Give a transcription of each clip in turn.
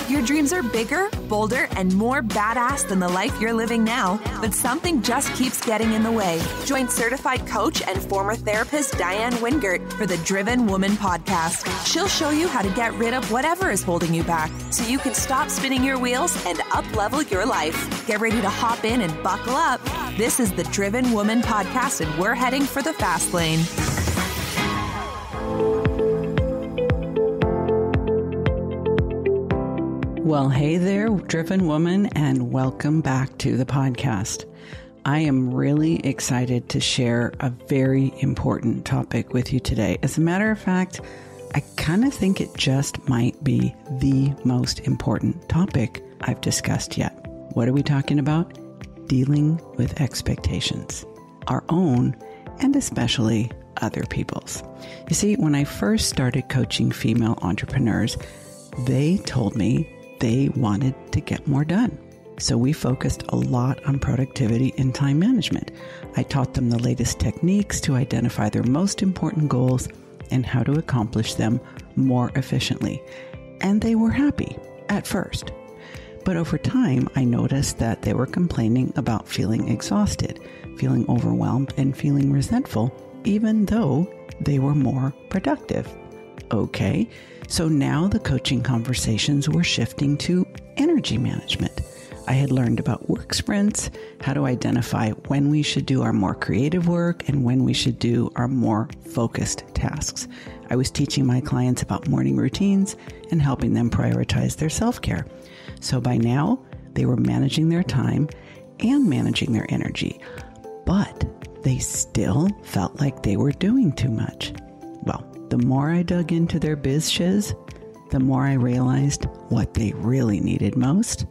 Your dreams are bigger, bolder, and more badass than the life you're living now, but something just keeps getting in the way. Join certified coach and former therapist Diane Wingert for the Driven Woman podcast. She'll show you how to get rid of whatever is holding you back so you can stop spinning your wheels and up-level your life. Get ready to hop in and buckle up. This is the Driven Woman podcast, and we're heading for the fast lane. Well, hey there, Driven Woman, and welcome back to the podcast. I am really excited to share a very important topic with you today. As a matter of fact, I kind of think it just might be the most important topic I've discussed yet. What are we talking about? Dealing with expectations, our own and especially other people's. You see, when I first started coaching female entrepreneurs, they told me they wanted to get more done. So we focused a lot on productivity and time management. I taught them the latest techniques to identify their most important goals and how to accomplish them more efficiently. And they were happy at first. But over time, I noticed that they were complaining about feeling exhausted, feeling overwhelmed, and feeling resentful, even though they were more productive. Okay, so now the coaching conversations were shifting to energy management. I had learned about work sprints, how to identify when we should do our more creative work and when we should do our more focused tasks. I was teaching my clients about morning routines and helping them prioritize their self-care. So by now, they were managing their time and managing their energy, but they still felt like they were doing too much. Well, the more I dug into their biz shiz, the more I realized what they really needed most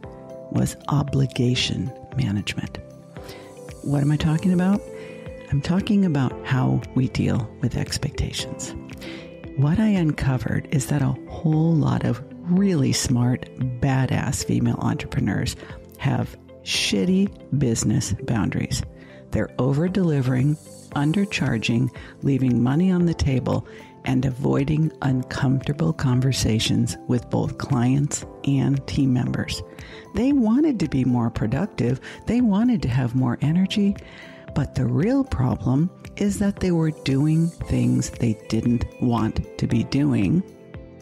was obligation management. What am I talking about? I'm talking about how we deal with expectations. What I uncovered is that a whole lot of really smart, badass female entrepreneurs have shitty business boundaries. They're over-delivering, undercharging, leaving money on the table, and avoiding uncomfortable conversations with both clients and team members. They wanted to be more productive, they wanted to have more energy, but the real problem is that they were doing things they didn't want to be doing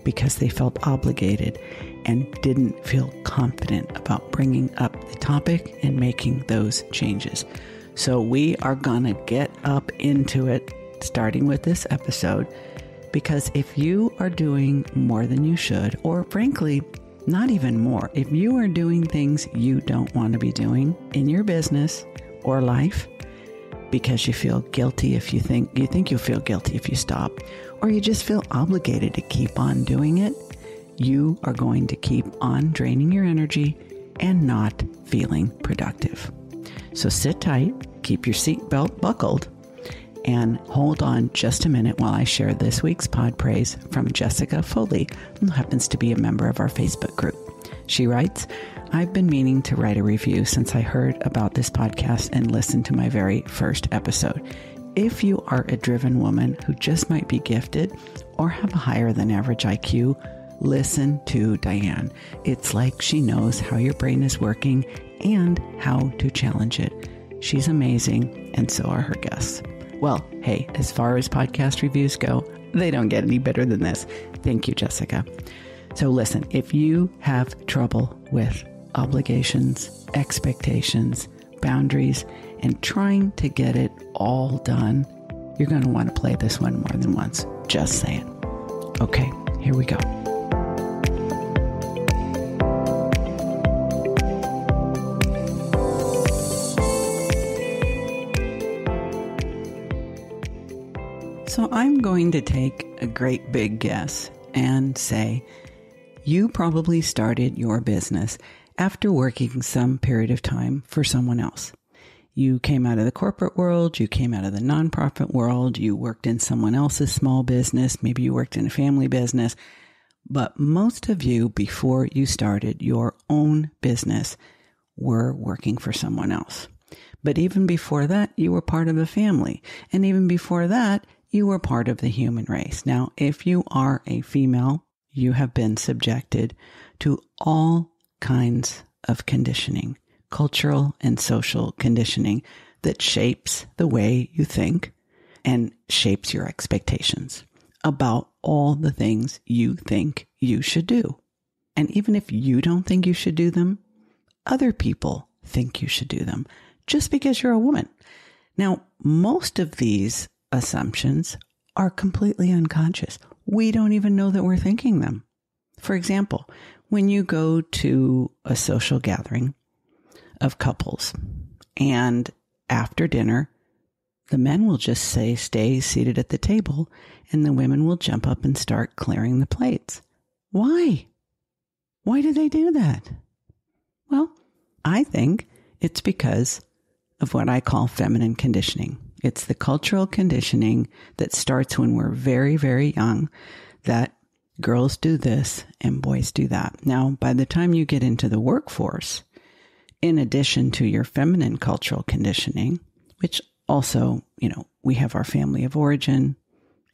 because they felt obligated and didn't feel confident about bringing up the topic and making those changes. So we are gonna get up into it, starting with this episode, because if you are doing more than you should, or frankly, not even more, if you are doing things you don't want to be doing in your business or life, because you feel guilty if you think you'll feel guilty if you stop, or you just feel obligated to keep on doing it, you are going to keep on draining your energy and not feeling productive. So sit tight, keep your seatbelt buckled, and hold on just a minute while I share this week's pod praise from Jessica Foley, who happens to be a member of our Facebook group. She writes, I've been meaning to write a review since I heard about this podcast and listened to my very first episode. If you are a driven woman who just might be gifted or have a higher than average IQ, listen to Diane. It's like she knows how your brain is working and how to challenge it. She's amazing, and so are her guests. Well, hey, as far as podcast reviews go, they don't get any better than this. Thank you, Jessica. So listen, if you have trouble with obligations, expectations, boundaries, and trying to get it all done, you're going to want to play this one more than once. Just saying. Okay, here we go. So I'm going to take a great big guess and say you probably started your business after working some period of time for someone else. You came out of the corporate world, you came out of the nonprofit world, you worked in someone else's small business, maybe you worked in a family business, but most of you, before you started your own business, were working for someone else. But even before that, you were part of a family. And even before that, you were part of the human race. Now, if you are a female, you have been subjected to all kinds of conditioning, cultural and social conditioning that shapes the way you think and shapes your expectations about all the things you think you should do. And even if you don't think you should do them, other people think you should do them just because you're a woman. Now, most of these assumptions are completely unconscious. We don't even know that we're thinking them. For example, when you go to a social gathering of couples and after dinner, the men will just say, stay seated at the table, and the women will jump up and start clearing the plates. Why? Why do they do that? Well, I think it's because of what I call feminine conditioning. It's the cultural conditioning that starts when we're very, very young, that girls do this and boys do that. Now, by the time you get into the workforce, in addition to your feminine cultural conditioning, which also, we have our family of origin,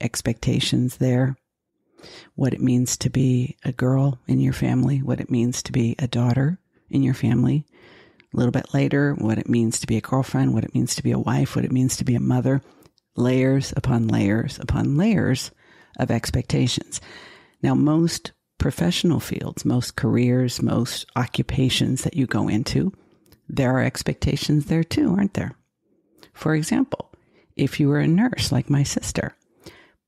expectations there, what it means to be a girl in your family, what it means to be a daughter in your family. A little bit later, what it means to be a girlfriend, what it means to be a wife, what it means to be a mother, layers upon layers upon layers of expectations. Now, most professional fields, most careers, most occupations that you go into, there are expectations there too, aren't there? For example, if you were a nurse like my sister,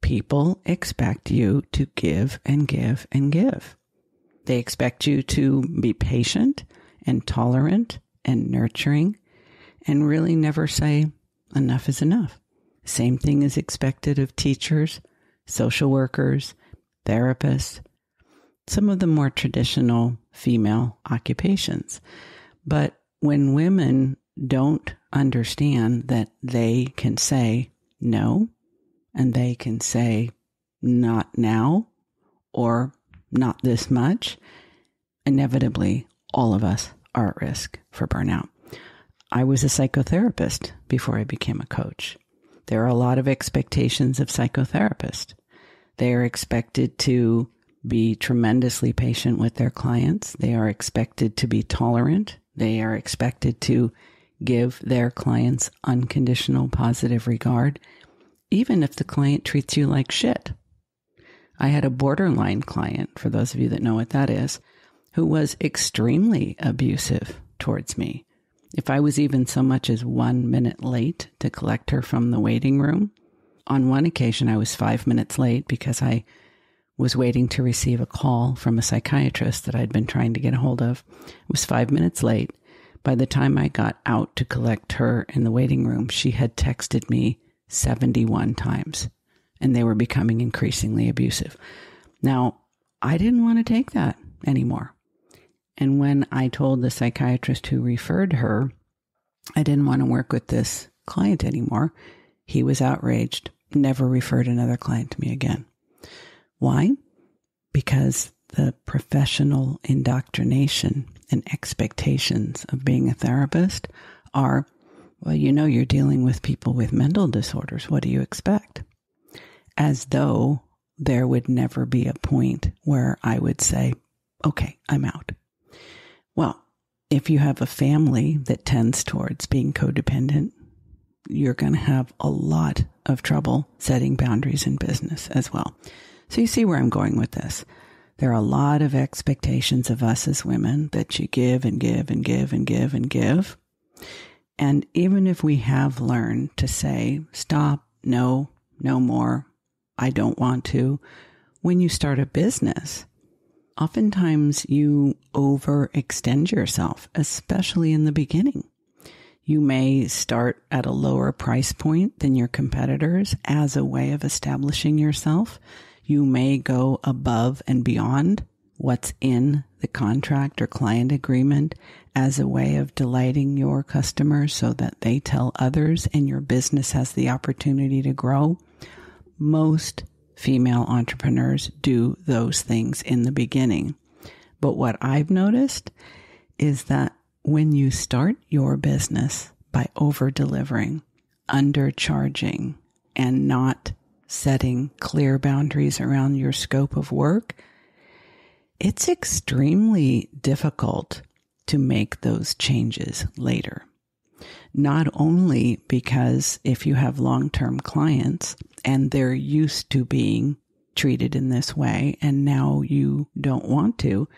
people expect you to give and give and give. They expect you to be patient and tolerant and nurturing and really never say enough is enough. Same thing is expected of teachers, social workers, therapists, some of the more traditional female occupations. But when women don't understand that they can say no, and they can say not now or not this much, inevitably all of us are at risk for burnout. I was a psychotherapist before I became a coach. There are a lot of expectations of psychotherapists. They are expected to be tremendously patient with their clients. They are expected to be tolerant. They are expected to give their clients unconditional positive regard, even if the client treats you like shit. I had a borderline client, for those of you that know what that is, who was extremely abusive towards me. If I was even so much as 1 minute late to collect her from the waiting room, on one occasion I was 5 minutes late because I was waiting to receive a call from a psychiatrist that I'd been trying to get a hold of. I was 5 minutes late. By the time I got out to collect her in the waiting room, she had texted me 71 times, and they were becoming increasingly abusive. Now, I didn't want to take that anymore. And when I told the psychiatrist who referred her, I didn't want to work with this client anymore, he was outraged, never referred another client to me again. Why? Because the professional indoctrination and expectations of being a therapist are, well, you're dealing with people with mental disorders. What do you expect? As though there would never be a point where I would say, okay, I'm out. Well, if you have a family that tends towards being codependent, you're going to have a lot of trouble setting boundaries in business as well. So you see where I'm going with this. There are a lot of expectations of us as women that you give and give and give and give and give. And even if we have learned to say, stop, no, no more, I don't want to, when you start a business, oftentimes you overextend yourself, especially in the beginning. You may start at a lower price point than your competitors as a way of establishing yourself. You may go above and beyond what's in the contract or client agreement as a way of delighting your customers so that they tell others and your business has the opportunity to grow. Most female entrepreneurs do those things in the beginning. But what I've noticed is that when you start your business by over-delivering, undercharging, and not setting clear boundaries around your scope of work, it's extremely difficult to make those changes later. Not only because if you have long-term clients and they're used to being treated in this way and now you don't want to,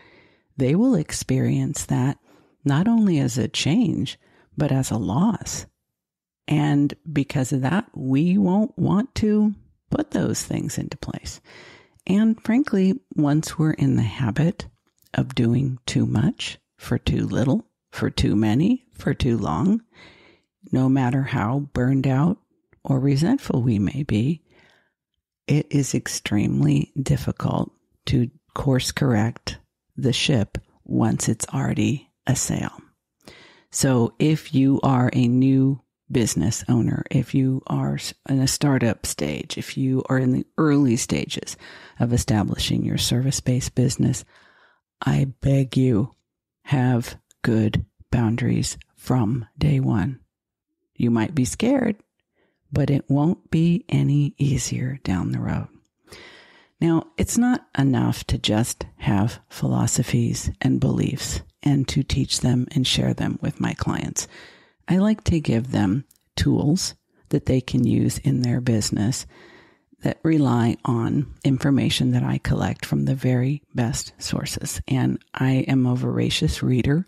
they will experience that not only as a change, but as a loss. And because of that, we won't want to put those things into place. And frankly, once we're in the habit of doing too much for too little, for too many, for too long, no matter how burned out or resentful we may be, it is extremely difficult to course correct the ship once it's already a sail. So if you are a new business owner, if you are in a startup stage, if you are in the early stages of establishing your service-based business, I beg you, have good boundaries from day one. You might be scared, but it won't be any easier down the road. Now, it's not enough to just have philosophies and beliefs and to teach them and share them with my clients. I like to give them tools that they can use in their business that rely on information that I collect from the very best sources. And I am a voracious reader.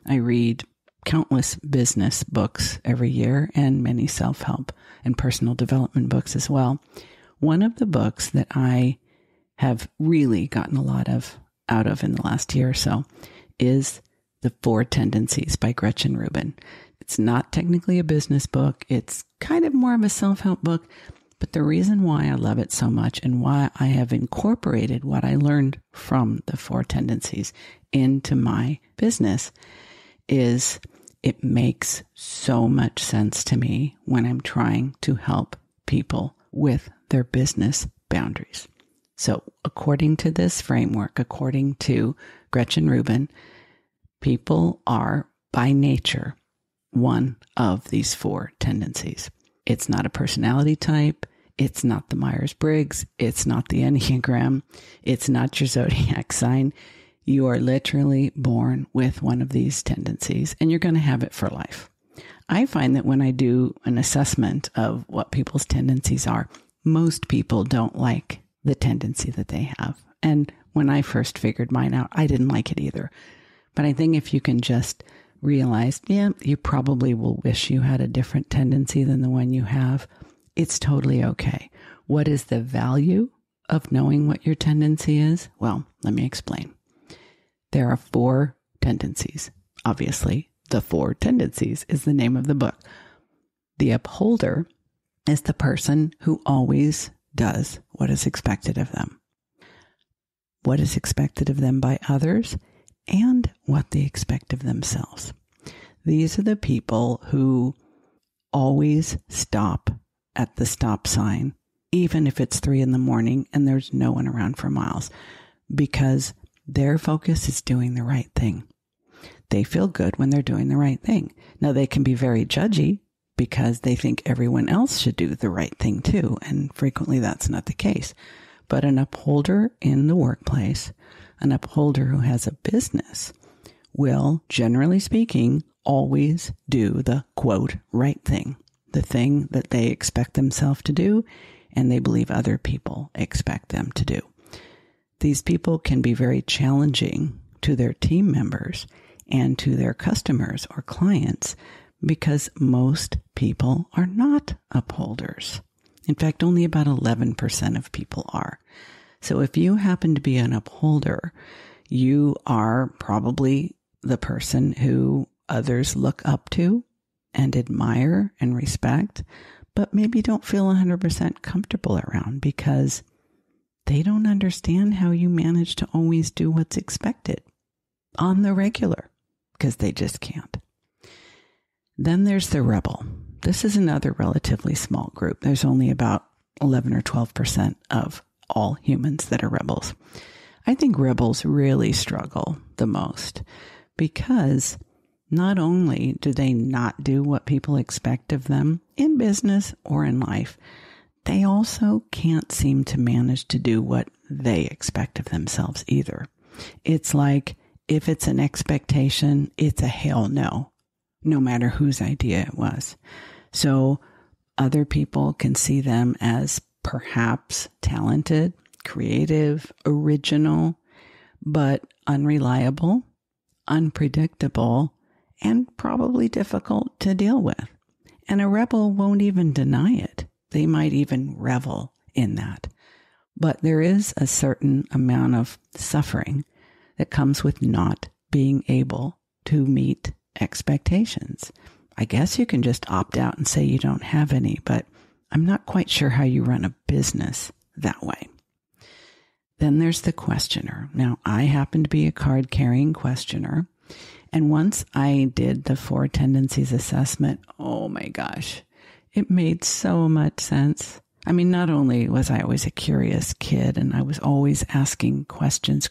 I read countless business books every year and many self-help and personal development books as well. One of the books that I have really gotten a lot out of in the last year or so is The 4 Tendencies by Gretchen Rubin. It's not technically a business book. It's kind of more of a self-help book. But the reason why I love it so much and why I have incorporated what I learned from the 4 Tendencies into my business is it makes so much sense to me when I'm trying to help people with their business boundaries. So according to this framework, according to Gretchen Rubin, people are by nature one of these 4 tendencies. It's not a personality type. It's not the Myers-Briggs. It's not the Enneagram. It's not your zodiac sign. You are literally born with one of these tendencies, and you're going to have it for life. I find that when I do an assessment of what people's tendencies are, most people don't like the tendency that they have. And when I first figured mine out, I didn't like it either. But I think if you can just realize, you probably will wish you had a different tendency than the one you have, it's totally okay. What is the value of knowing what your tendency is? Well, let me explain. There are 4 tendencies. Obviously, The 4 Tendencies is the name of the book. The upholder is the person who always does what is expected of them. What is expected of them by others and what they expect of themselves. These are the people who always stop at the stop sign, even if it's 3 a.m. and there's no one around for miles, because their focus is doing the right thing. They feel good when they're doing the right thing. Now, they can be very judgy because they think everyone else should do the right thing too, and frequently that's not the case. But an upholder in the workplace, an upholder who has a business, will, generally speaking, always do the, quote, right thing, the thing that they expect themselves to do and they believe other people expect them to do. These people can be very challenging to their team members and to their customers or clients because most people are not upholders. In fact, only about 11% of people are. So if you happen to be an upholder, you are probably the person who others look up to and admire and respect, but maybe don't feel 100% comfortable around because they don't understand how you manage to always do what's expected on the regular, because they just can't. Then there's the rebel. This is another relatively small group. There's only about 11 or 12% of all humans that are rebels. I think rebels really struggle the most because not only do they not do what people expect of them in business or in life, they also can't seem to manage to do what they expect of themselves either. It's like, if it's an expectation, it's a hell no, no matter whose idea it was. So other people can see them as perhaps talented, creative, original, but unreliable, unpredictable, and probably difficult to deal with. And a rebel won't even deny it. They might even revel in that. But there is a certain amount of suffering that comes with not being able to meet expectations. I guess you can just opt out and say you don't have any, but I'm not quite sure how you run a business that way. Then there's the questioner. Now, I happen to be a card-carrying questioner, and once I did the 4 tendencies assessment, oh my gosh, it made so much sense. I mean, not only was I always a curious kid and I was always asking questions,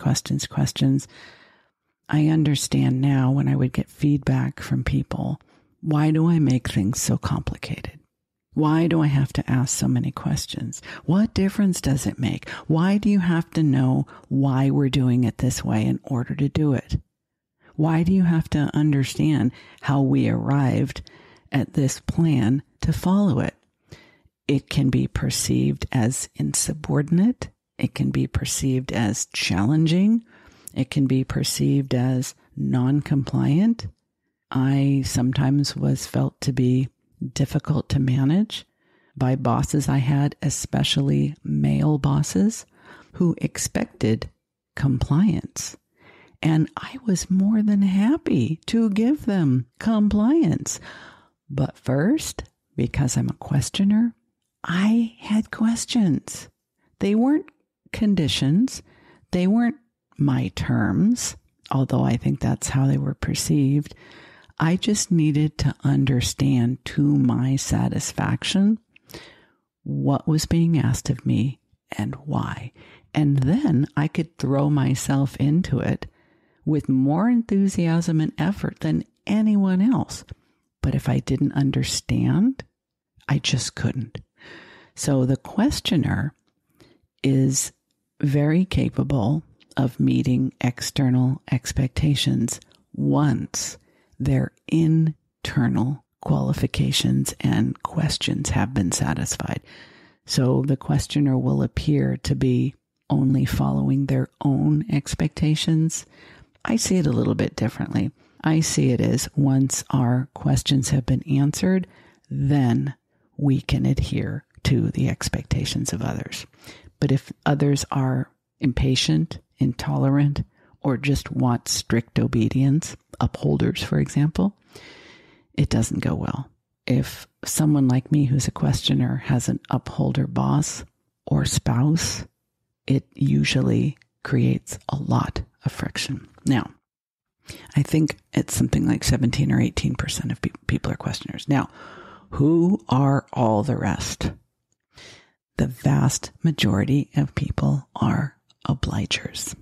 I understand now when I would get feedback from people, why do I make things so complicated? Why do I have to ask so many questions? What difference does it make? Why do you have to know why we're doing it this way in order to do it? Why do you have to understand how we arrived at this plan to follow it? It can be perceived as insubordinate. It can be perceived as challenging. It can be perceived as non-compliant. I sometimes was felt to be difficult to manage by bosses I had, especially male bosses who expected compliance. And I was more than happy to give them compliance. But first, because I'm a questioner, I had questions. They weren't conditions. They weren't my terms, although I think that's how they were perceived. I just needed to understand to my satisfaction what was being asked of me and why. And then I could throw myself into it with more enthusiasm and effort than anyone else. But if I didn't understand, I just couldn't. So the questioner is very capable of meeting external expectations once their internal qualifications and questions have been satisfied. So the questioner will appear to be only following their own expectations. I see it a little bit differently. I see it as once our questions have been answered, then we can adhere to the expectations of others. But if others are impatient, intolerant, or just want strict obedience, upholders, for example, it doesn't go well. If someone like me who's a questioner has an upholder boss or spouse, it usually creates a lot of friction. Now, I think it's something like 17 or 18% of people are questioners. Now, who are all the rest? The vast majority of people are obligers.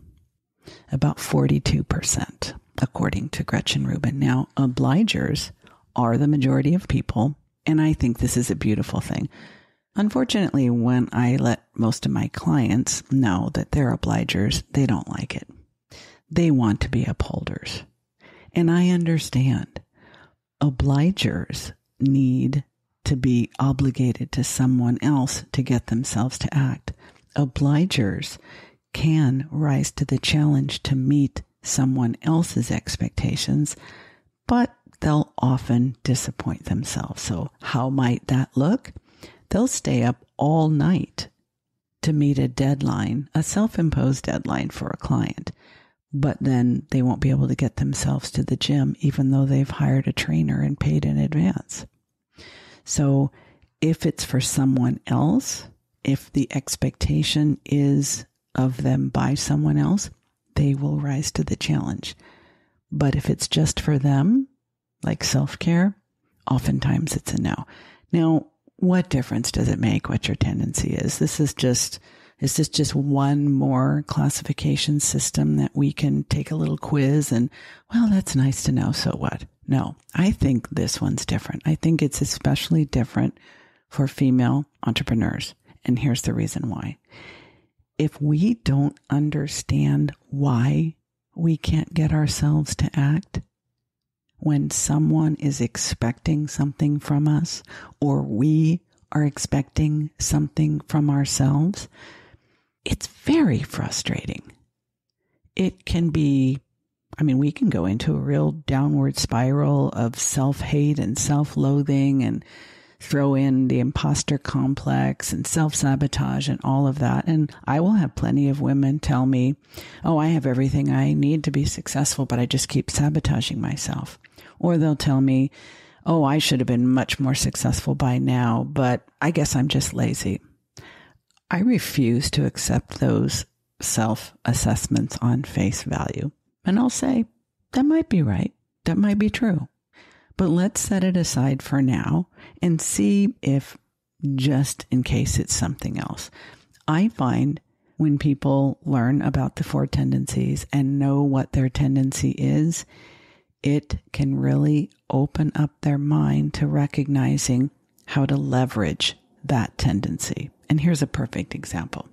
About 42%, according to Gretchen Rubin. Now, obligers are the majority of people, and I think this is a beautiful thing. Unfortunately, when I let most of my clients know that they're obligers, they don't like it. They want to be upholders. And I understand. Obligers need to be obligated to someone else to get themselves to act. Obligers can rise to the challenge to meet someone else's expectations, but they'll often disappoint themselves. So how might that look? They'll stay up all night to meet a deadline, a self-imposed deadline for a client, but then they won't be able to get themselves to the gym even though they've hired a trainer and paid in advance. So if it's for someone else, if the expectation is of them by someone else, they will rise to the challenge. But if it's just for them, like self-care, oftentimes it's a no. Now, what difference does it make what your tendency is? Is this just one more classification system that we can take a little quiz and, well, that's nice to know, so what? No, I think this one's different. I think it's especially different for female entrepreneurs. And here's the reason why. If we don't understand why we can't get ourselves to act when someone is expecting something from us, or we are expecting something from ourselves, it's very frustrating. It can be, we can go into a real downward spiral of self-hate and self-loathing and throw in the imposter complex and self-sabotage and all of that. And I will have plenty of women tell me, oh, I have everything I need to be successful, but I just keep sabotaging myself. Or they'll tell me, oh, I should have been much more successful by now, but I guess I'm just lazy. I refuse to accept those self-assessments on face value. And I'll say, that might be right. That might be true. But let's set it aside for now and see if, just in case, it's something else. I find when people learn about the 4 tendencies and know what their tendency is, it can really open up their mind to recognizing how to leverage that tendency. And here's a perfect example.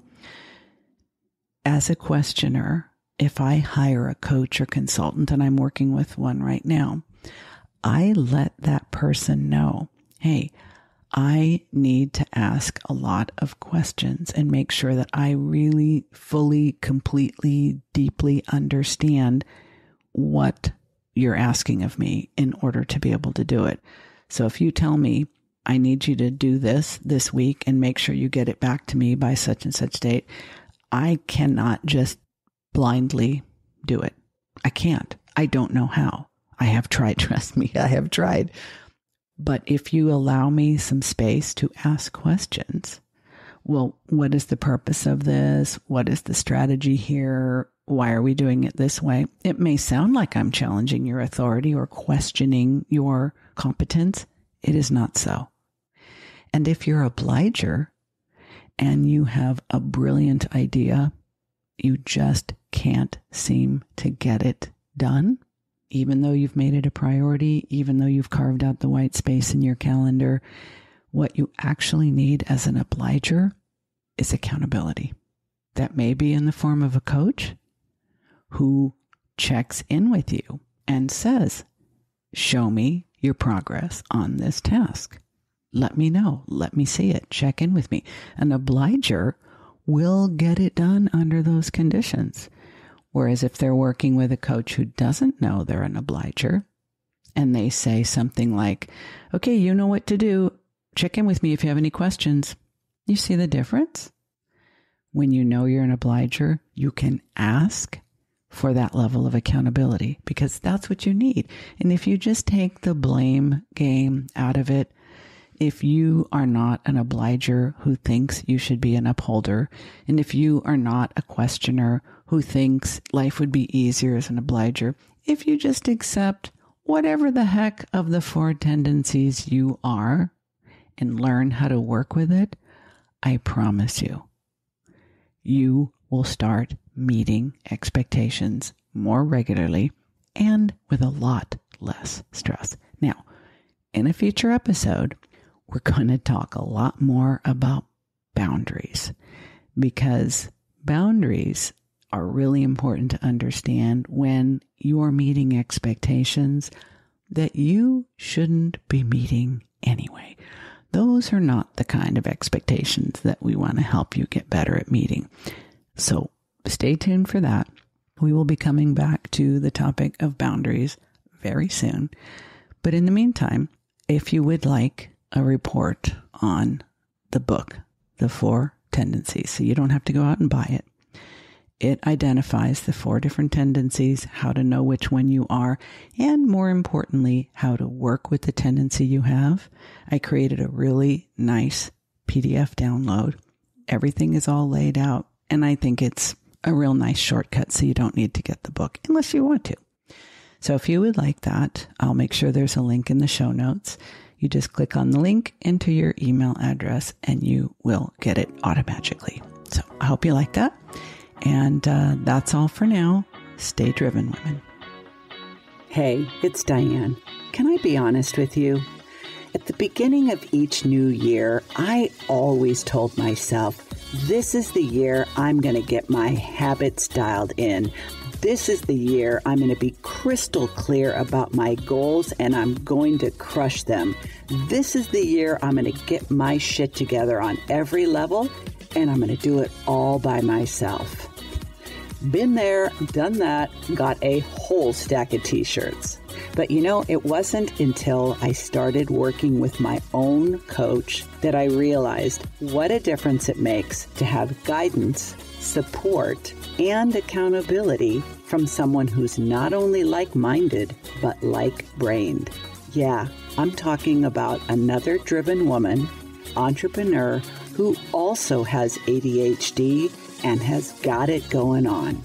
As a questioner, if I hire a coach or consultant, and I'm working with one right now, I let that person know, hey, I need to ask a lot of questions and make sure that I really fully, completely, deeply understand what you're asking of me in order to be able to do it. So if you tell me, I need you to do this week and make sure you get it back to me by such and such date, I cannot just blindly do it. I can't. I don't know how. I have tried, trust me, I have tried. But if you allow me some space to ask questions, well, what is the purpose of this? What is the strategy here? Why are we doing it this way? It may sound like I'm challenging your authority or questioning your competence. It is not so. And if you're an obliger and you have a brilliant idea, you just can't seem to get it done, even though you've made it a priority, even though you've carved out the white space in your calendar, what you actually need as an obliger is accountability. That may be in the form of a coach who checks in with you and says, show me your progress on this task. Let me know. Let me see it. Check in with me. An obliger will get it done under those conditions. Whereas if they're working with a coach who doesn't know they're an obliger and they say something like, okay, you know what to do. Check in with me if you have any questions. You see the difference? When you know you're an obliger, you can ask for that level of accountability because that's what you need. And if you just take the blame game out of it, if you are not an obliger who thinks you should be an upholder, and if you are not a questioner who thinks life would be easier as an obliger, if you just accept whatever the heck of the 4 tendencies you are and learn how to work with it, I promise you, you will start meeting expectations more regularly and with a lot less stress. Now, in a future episode, we're going to talk a lot more about boundaries because boundaries are really important to understand when you're meeting expectations that you shouldn't be meeting anyway. Those are not the kind of expectations that we want to help you get better at meeting. So stay tuned for that. We will be coming back to the topic of boundaries very soon. But in the meantime, if you would like a report on the book, The 4 Tendencies, so you don't have to go out and buy it. It identifies the 4 different tendencies, how to know which one you are, and more importantly, how to work with the tendency you have. I created a really nice PDF download. Everything is all laid out, and I think it's a real nice shortcut so you don't need to get the book unless you want to. So if you would like that, I'll make sure there's a link in the show notes. You just click on the link, enter your email address, and you will get it automatically. So I hope you like that. And that's all for now. Stay driven, women. Hey, it's Diane. Can I be honest with you? At the beginning of each new year, I always told myself, this is the year I'm going to get my habits dialed in. This is the year I'm going to be crystal clear about my goals and I'm going to crush them. This is the year I'm going to get my shit together on every level and I'm going to do it all by myself. Been there, done that, got a whole stack of t-shirts. But it wasn't until I started working with my own coach that I realized what a difference it makes to have guidance, support, and accountability from someone who's not only like-minded, but like-brained. Yeah, I'm talking about another driven woman, entrepreneur, who also has ADHD and has got it going on.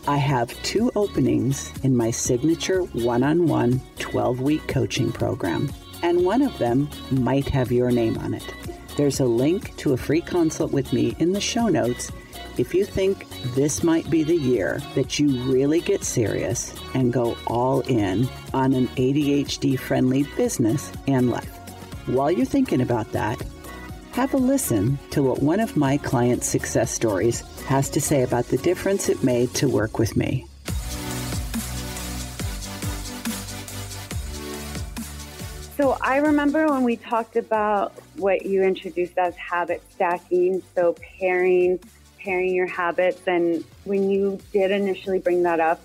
I have 2 openings in my signature one-on-one 12-week coaching program, and one of them might have your name on it. There's a link to a free consult with me in the show notes if you think this might be the year that you really get serious and go all in on an ADHD-friendly business and life. While you're thinking about that, have a listen to what one of my clients' success stories has to say about the difference it made to work with me. So I remember when we talked about what you introduced as habit stacking, so pairing your habits. And when you did initially bring that up,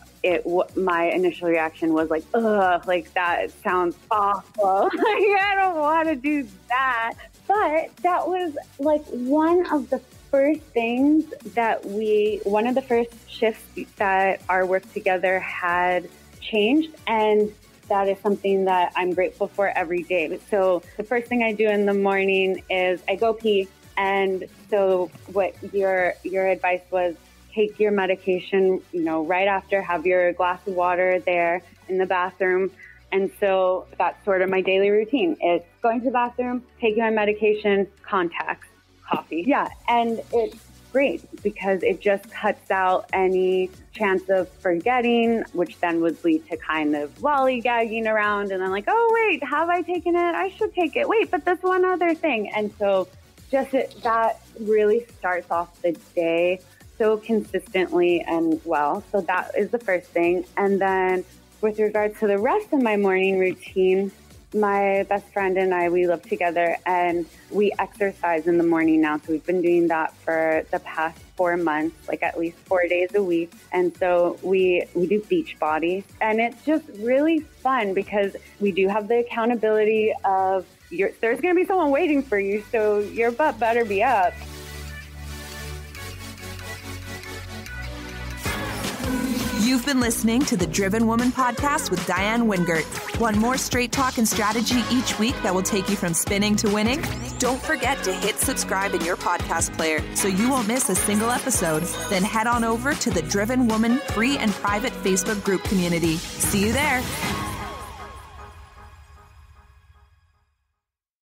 my initial reaction was like, ugh, like that sounds awful. Like, I don't want to do that. But that was like one of the first things that one of the first shifts that our work together had changed. And that is something that I'm grateful for every day. So the first thing I do in the morning is I go pee. And so what your advice was, take your medication, right after, have your glass of water there in the bathroom. And so that's sort of my daily routine. It's going to the bathroom, taking my medication, contacts, coffee. Yeah, and it's great because it just cuts out any chance of forgetting, which then would lead to kind of lollygagging around and then like, oh, wait, have I taken it? I should take it. Wait, but that's one other thing. And so that really starts off the day so consistently and well. So that is the first thing. And then with regards to the rest of my morning routine, my best friend and I, we live together and we exercise in the morning now. So we've been doing that for the past 4 months, like at least 4 days a week. And so we do beach body. And it's just really fun because we do have the accountability of there's going to be someone waiting for you. So your butt better be up. You've been listening to the Driven Woman Podcast with Diane Wingert. Want more straight talk and strategy each week that will take you from spinning to winning? Don't forget to hit subscribe in your podcast player so you won't miss a single episode. Then head on over to the Driven Woman free and private Facebook group community. See you there.